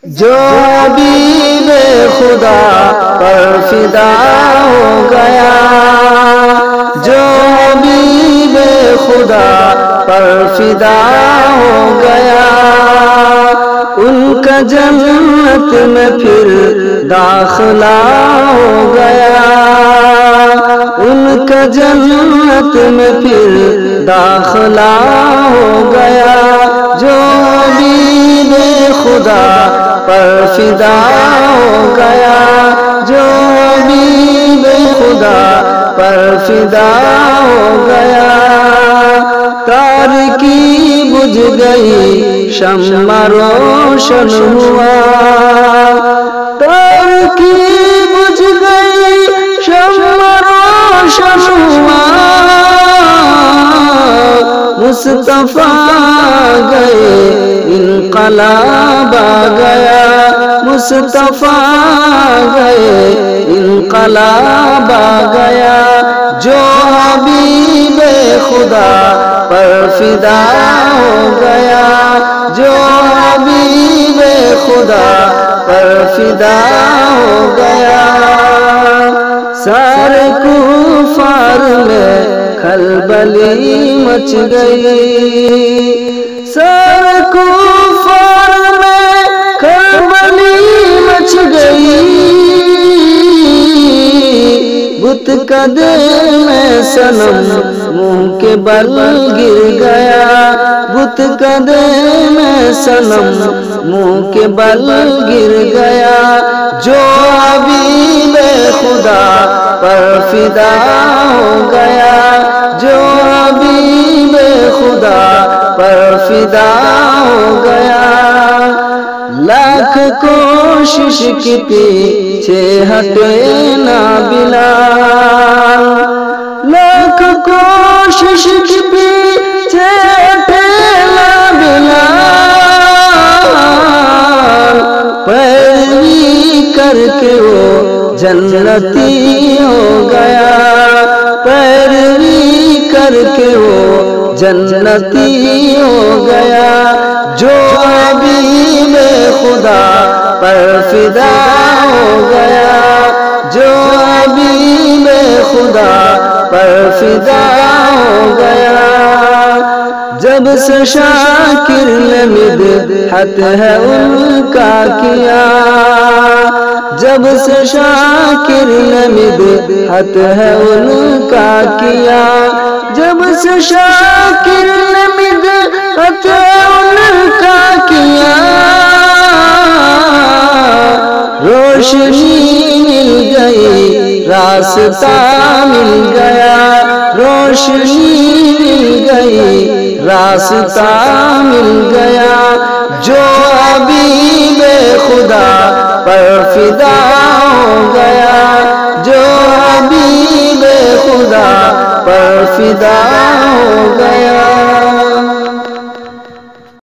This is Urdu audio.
جو حبیب خدا پر فدا ہو گیا، جو حبیب خدا پر فدا ہو گیا، ان کا جنت میں پھر داخلہ ہو گیا، ان کا جنت میں پھر داخلہ ہو گیا، جو حبیب خدا پر فدا ہو گیا، جو حبیب خدا پر فدا ہو گیا، تاریکی بجھ گئی شمع روشن ہوا، تاریکی بجھ گئی شمع روشن ہوا، مصطفیٰ گئے انقلاب آ گیا، مصطفیٰ گئے انقلاب آ گیا، جو حبیب خدا پر فدا ہو گیا، جو حبیب خدا پر فدا ہو گیا، سارے کفار میں کھلبلی مچ گئی، سارے کفار میں کھلبلی مچ گئی، بت کا دل میں صنم منہ کے بل گر گیا، بت کا دل میں صنم منہ کے بل گر گیا، جو حبیب خدا پر فدا ہو گیا، جو حبیب خدا پر فدا ہو گیا، لاکھ کوشش کی پیچھے ہٹے نہ بلال، لاکھ کوشش کی پیچھے ہٹے نہ بلال، پیروی کر کے وہ جنتی ہو گیا، پیروی کر کے وہ جنتی ہو گیا، جو حبیب خدا پر فدا ہو گیا، جو حبیب خدا پر فدا ہو گیا، جب سے شاکر نے مدحت ہے ان کا کیا، جب سے شاکر نے مدحت ہے ان کا کیا، جب سے شاکر نے مدحت ان کا کیا، روشنی مل گئی راستہ مل گیا، روشنی مل گئی راستہ مل گیا، جو حبیب خدا پر فدا ہو گیا، جو حبیب خدا پر فدا ہو گیا۔